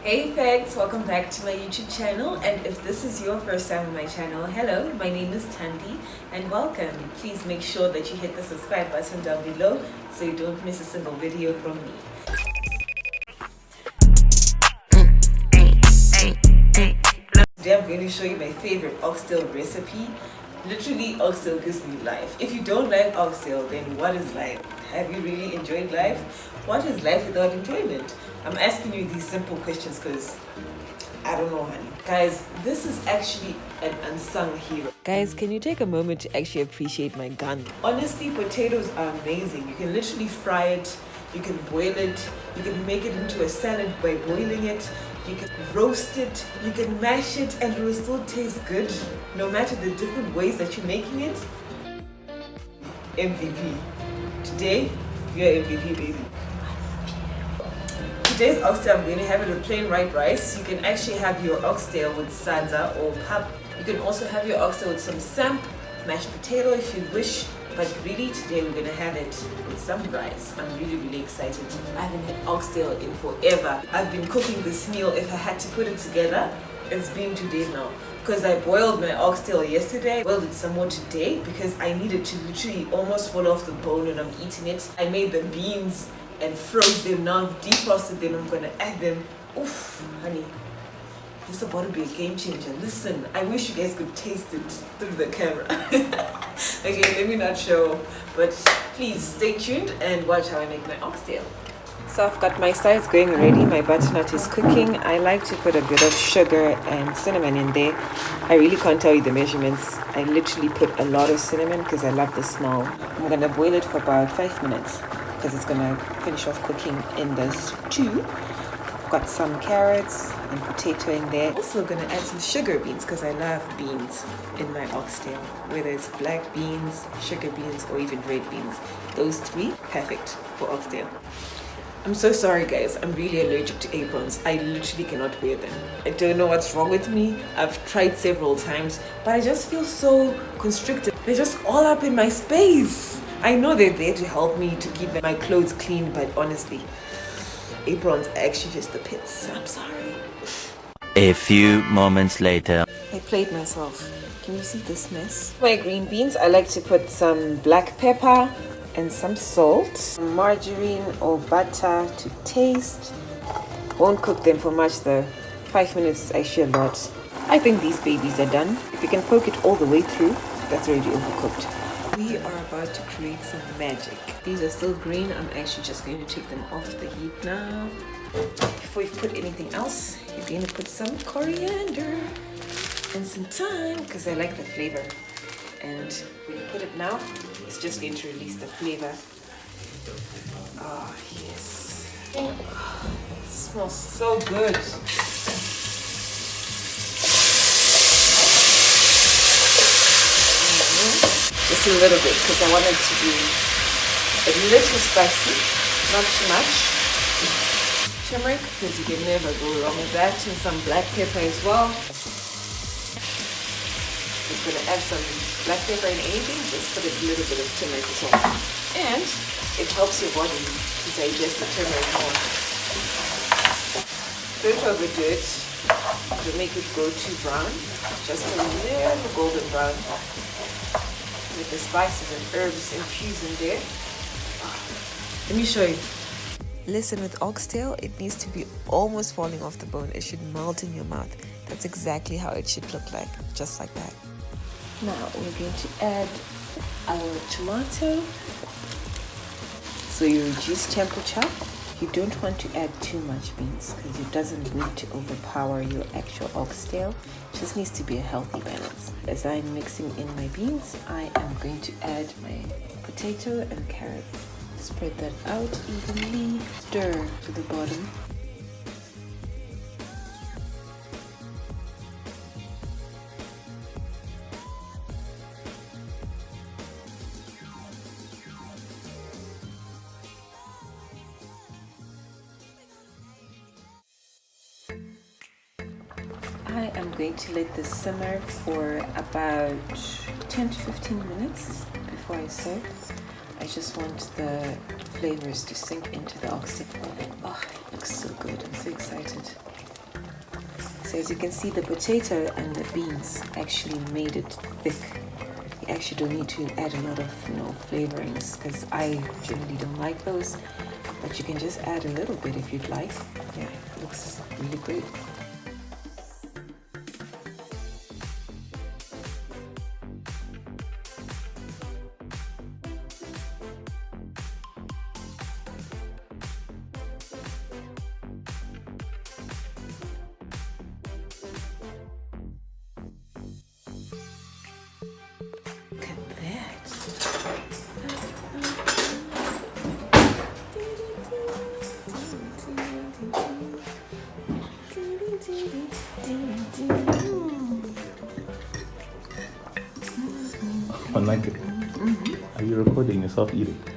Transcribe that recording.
Hey folks, welcome back to my YouTube channel, and if this is your first time on my channel, hello, my name is Thandie and welcome. Please make sure that you hit the subscribe button down below so you don't miss a single video from me. Today I'm going to show you my favorite oxtail recipe. Literally, oxtail gives me life. If you don't like oxtail, then what is life? Have you really enjoyed life? What is life without enjoyment? I'm asking you these simple questions because I don't know, honey. Guys, this is actually an unsung hero. Guys, can you take a moment to actually appreciate my gun? Honestly, potatoes are amazing. You can literally fry it, you can boil it, you can make it into a salad by boiling it, you can roast it, you can mash it, and it will still taste good no matter the different ways that you're making it. MVP. Today, you're MVP, baby. Today's oxtail, I'm going to have it with plain white rice. You can actually have your oxtail with sadza or pap. You can also have your oxtail with some samp, mashed potato if you wish. But really today we're going to have it with some rice. I'm really excited. I haven't had oxtail in forever. I've been cooking this meal. If I had to put it together, it's been 2 days now. Because I boiled my oxtail yesterday, boiled it some more today because I needed to literally almost fall off the bone when I'm eating it. I made the beans and froze them. Now I've defrosted them. I'm gonna add them. Oof, honey, this is about to be a game changer. Listen, I wish you guys could taste it through the camera. Okay, let me not show, but please stay tuned and watch how I make my oxtail. So I've got my sides going already. My butternut is cooking. I like to put a bit of sugar and cinnamon in there. I really can't tell you the measurements. I literally put a lot of cinnamon because I love the smell. I'm gonna boil it for about 5 minutes because it's gonna finish off cooking in the stew. I've got some carrots and potato in there. Also gonna add some sugar beans because I love beans in my oxtail. Whether it's black beans, sugar beans, or even red beans. Those three, perfect for oxtail. I'm so sorry guys, I'm really allergic to aprons. I literally cannot wear them. I don't know what's wrong with me. I've tried several times, but I just feel so constricted. They're just all up in my space. I know they're there to help me to keep my clothes clean, but honestly, aprons are actually just the pits. I'm sorry. A few moments later. I played myself. Can you see this mess? My green beans, I like to put some black pepper and some salt, margarine or butter to taste. Won't cook them for much though. 5 minutes is actually a lot. I think these babies are done. If you can poke it all the way through, that's already overcooked. We are about to create some magic. These are still green. I'm actually just going to take them off the heat now. Before you put anything else, you're going to put some coriander and some thyme because I like the flavor. And when you put it now, it's just going to release the flavor. Oh, yes. Oh, it smells so good. Just a little bit because I want it to be a little spicy, not too much. Turmeric, because you can never go wrong with that, and some black pepper as well. Just gonna add some black pepper in anything, just put a little bit of turmeric as well. And it helps your body to digest the turmeric more. Don't overdo it to make it go too brown. Just a little golden brown. With the spices and herbs infused in there. Let me show you. Listen, with oxtail, it needs to be almost falling off the bone. It should melt in your mouth. That's exactly how it should look like, just like that. Now we're going to add our tomato. So you reduce temperature. You don't want to add too much beans because it doesn't need to overpower your actual oxtail. It just needs to be a healthy balance. As I'm mixing in my beans, I am going to add my potato and carrot. Spread that out evenly. Stir to the bottom. I am going to let this simmer for about 10 to 15 minutes before I serve. I just want the flavors to sink into the oxtail. Oh, it looks so good. I'm so excited. So as you can see, the potato and the beans actually made it thick. You actually don't need to add a lot of flavorings, because I generally don't like those, but you can just add a little bit if you'd like. Yeah, it looks really great. Are you recording yourself eating?